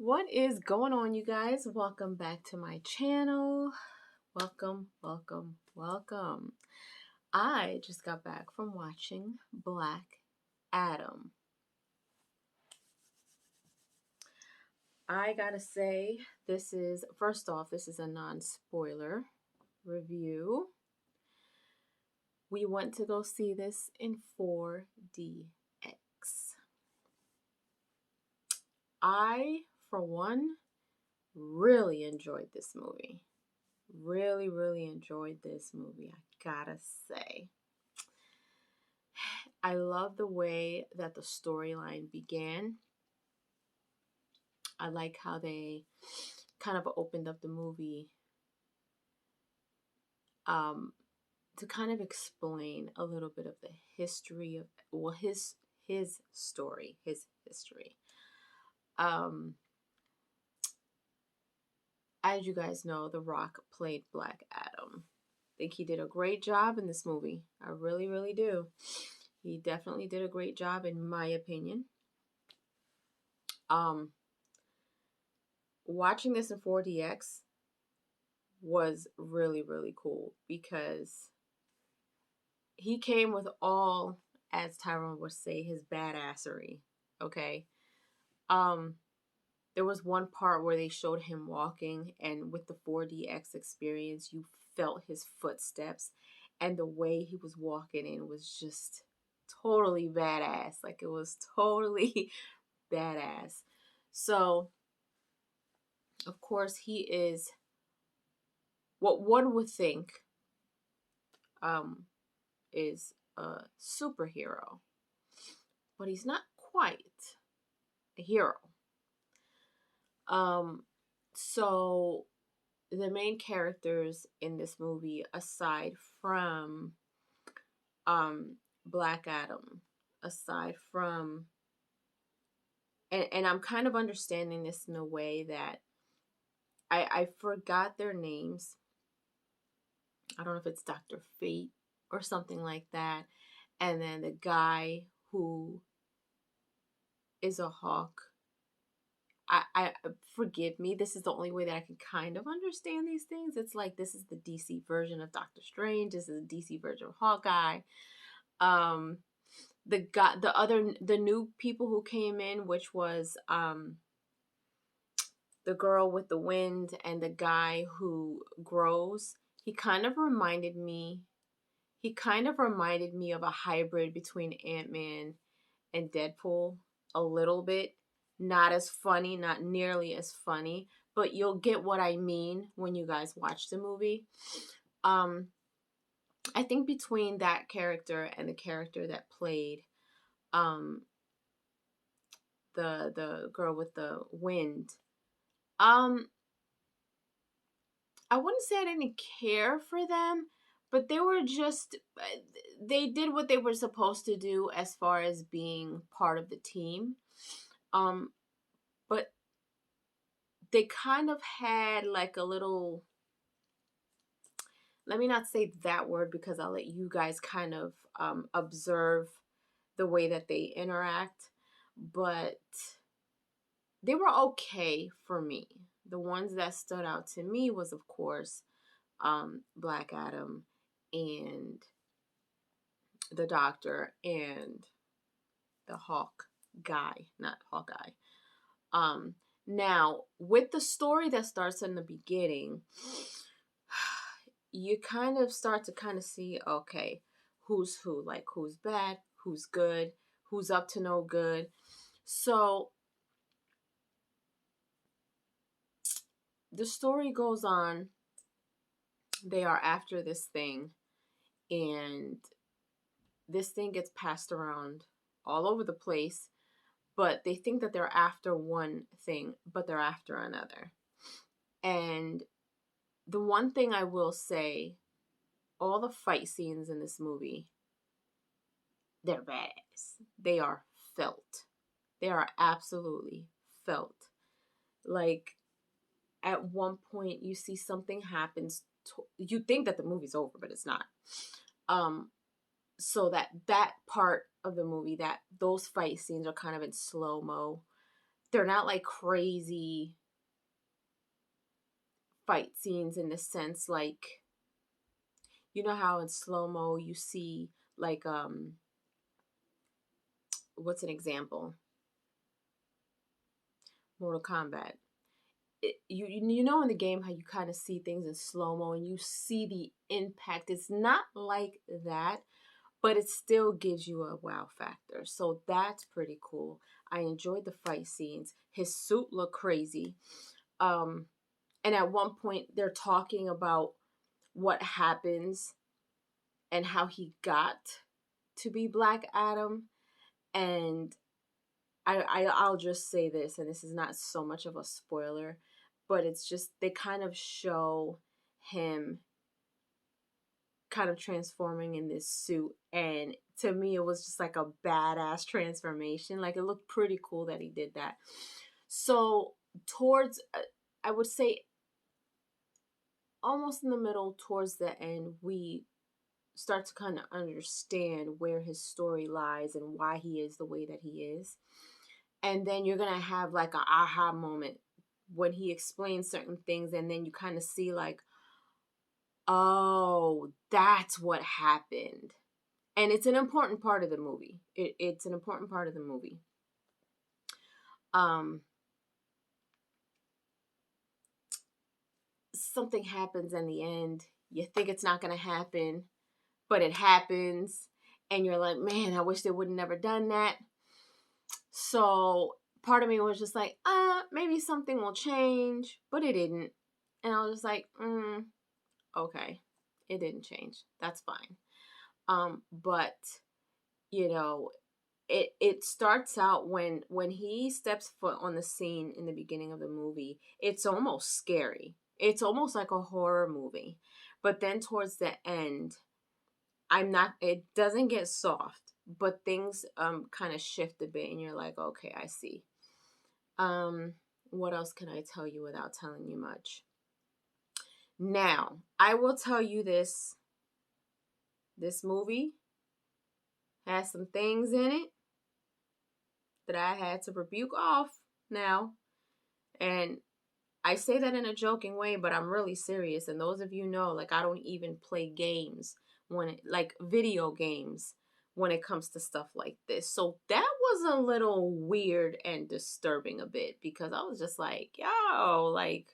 What is going on, you guys? Welcome back to my channel. Welcome, welcome, welcome. I just got back from watching Black Adam. I gotta say, first off, this is a non-spoiler review. We went to go see this in 4DX. I, for one, really enjoyed this movie. Really enjoyed this movie, I gotta say. I love the way that the storyline began. I like how they kind of opened up the movie to kind of explain a little bit of the history of, well, his story, his history. As you guys know, The Rock played Black Adam. I think he did a great job in this movie. I really do. He definitely did a great job, in my opinion. Watching this in 4DX was really cool because he came with all, as Tyrone would say, his badassery. Okay. There was one part where they showed him walking, and with the 4DX experience, you felt his footsteps, and the way he was walking in was just totally badass. Like, it was totally badass. So, of course, he is what one would think is a superhero, but he's not quite a hero. So the main characters in this movie, aside from Black Adam, aside from and I'm kind of understanding this in a way that I forgot their names. I don't know if it's Dr. Fate or something like that. And then the guy who is a Hawk. I forgive me. This is the only way that I can kind of understand these things. It's like this is the DC version of Doctor Strange. This is the DC version of Hawkeye. The new people who came in, which was the girl with the wind and the guy who grows. He kind of reminded me of a hybrid between Ant-Man and Deadpool a little bit. Not as funny, not nearly as funny, but you'll get what I mean when you guys watch the movie. I think between that character and the character that played the girl with the wind, I wouldn't say I didn't care for them, but they did what they were supposed to do as far as being part of the team. But they kind of had like a little, let me not say that word because I'll let you guys kind of observe the way that they interact, but they were okay for me. The ones that stood out to me was, of course, Black Adam and the Doctor and the Hawk guy, not Hawkeye. Now, with the story that starts in the beginning, you kind of start to kind of see, okay, who's who, like who's bad, who's good, who's up to no good. So the story goes on. They are after this thing, and this thing gets passed around all over the place, but they think that they're after one thing, but they're after another. And the one thing I will say, all the fight scenes in this movie, they're badass. They are felt. They are absolutely felt. Like, at one point, you see something happens. You think that the movie's over, but it's not. So that part of the movie, that those fight scenes are kind of in slow-mo. they're not like crazy fight scenes in the sense like, you know how in slow-mo you see like what's an example? Mortal Kombat. You know in the game how you kind of see things in slow-mo and you see the impact. It's not like that, but it still gives you a wow factor. So that's pretty cool. I enjoyed the fight scenes. His suit looked crazy. Um, and at one point they're talking about what happens and how he got to be Black Adam. And I'll just say this, and this is not so much of a spoiler, but it's just they kind of show him kind of transforming in this suit, and to me it was just like a badass transformation. Like it looked pretty cool that he did that. So towards I would say almost in the middle towards the end, we start to kind of understand where his story lies and why he is the way that he is. And then you're going to have like an aha moment when he explains certain things, and then you kind of see like, oh, that's what happened. And it's an important part of the movie. It's an important part of the movie. Something happens in the end. You think it's not going to happen, but it happens. And you're like, man, I wish they would have never done that. So part of me was just like, maybe something will change, but it didn't. And I was just like, okay, it didn't change. That's fine. But you know, it starts out when he steps foot on the scene in the beginning of the movie. It's almost scary. It's almost like a horror movie. But then towards the end, it doesn't get soft, but things kind of shift a bit and you're like, okay, I see. What else can I tell you without telling you much? Now, I will tell you this. This movie has some things in it that I had to rebuke off now. And I say that in a joking way, but I'm really serious. And those of you know, like, I don't even play games like video games when it comes to stuff like this. So that was a little weird and disturbing a bit, because I was just like, yo, like,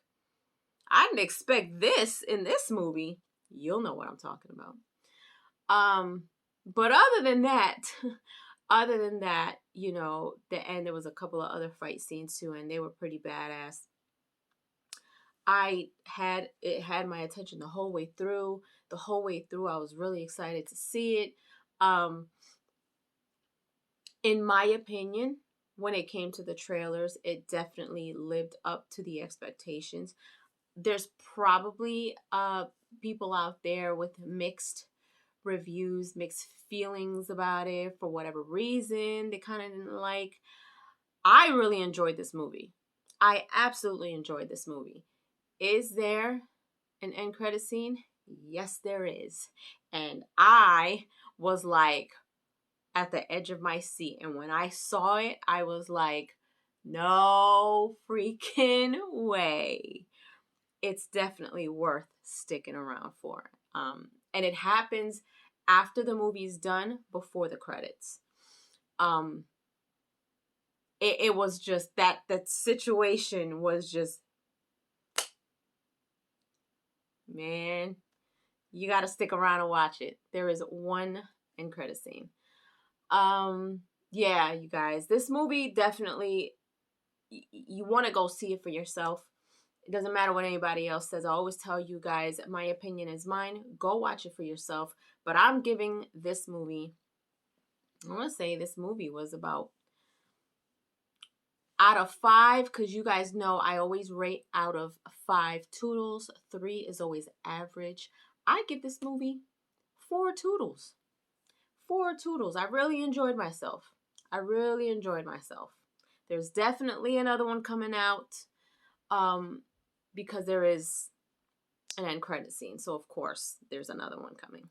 I didn't expect this in this movie. You'll know what I'm talking about. But other than that, you know, the end, there was a couple of other fight scenes too, and they were pretty badass. It had my attention the whole way through. The whole way through, I was really excited to see it. In my opinion, when it came to the trailers, it definitely lived up to the expectations. There's probably people out there with mixed reviews, mixed feelings about it for whatever reason they kind of didn't like. I really enjoyed this movie. I absolutely enjoyed this movie. Is there an end credit scene? Yes, there is. And I was like at the edge of my seat. And when I saw it, I was like, no freaking way. It's definitely worth sticking around for. And it happens after the movie's done, before the credits. It was just that situation was just, man, you got to stick around and watch it. There is one end credit scene. Yeah, you guys, this movie definitely, you want to go see it for yourself. It doesn't matter what anybody else says. I always tell you guys, my opinion is mine. Go watch it for yourself. But I'm giving this movie, I want to say this movie was about, out of 5, because you guys know I always rate out of 5 toodles. 3 is always average. I give this movie 4 toodles. 4 toodles. I really enjoyed myself. There's definitely another one coming out, because there is an end credit scene. So of course there's another one coming.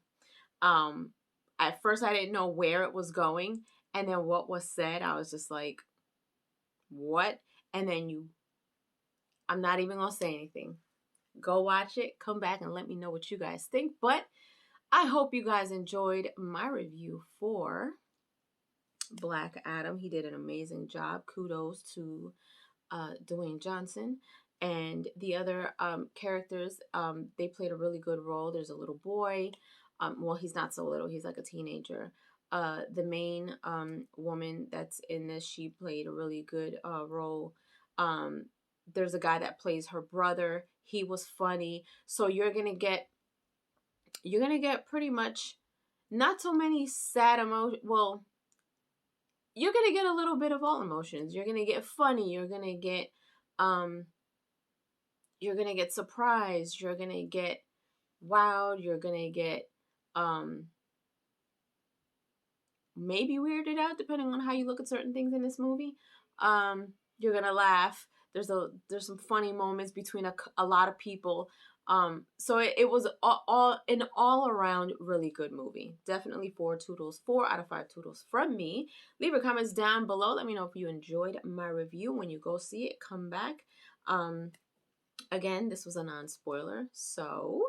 At first I didn't know where it was going, and then what was said, I was just like, what? and then I'm not even gonna say anything. Go watch it, come back and let me know what you guys think. But I hope you guys enjoyed my review for Black Adam. He did an amazing job. Kudos to Dwayne Johnson. And the other characters, they played a really good role. There's a little boy. Well, he's not so little. He's like a teenager. The main woman that's in this, she played a really good role. There's a guy that plays her brother. He was funny. So you're gonna get pretty much not so many sad emotions. Well, you're gonna get a little bit of all emotions. You're gonna get funny. You're gonna get surprised. You're gonna get wowed. You're gonna get maybe weirded out, depending on how you look at certain things in this movie. You're gonna laugh. There's some funny moments between a lot of people. So it was an all around really good movie. Definitely 4 toodles, 4 out of 5 toodles from me. Leave your comments down below. Let me know if you enjoyed my review. When you go see it, come back. Again, this was a non-spoiler. So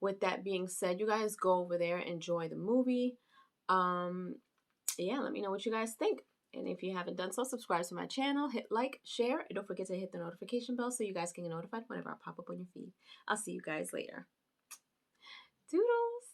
with that being said, you guys go over there, enjoy the movie. Yeah, let me know what you guys think. And if you haven't done so, subscribe to my channel, hit like, share, and don't forget to hit the notification bell so you guys can get notified whenever I pop up on your feed. I'll see you guys later. Toodles!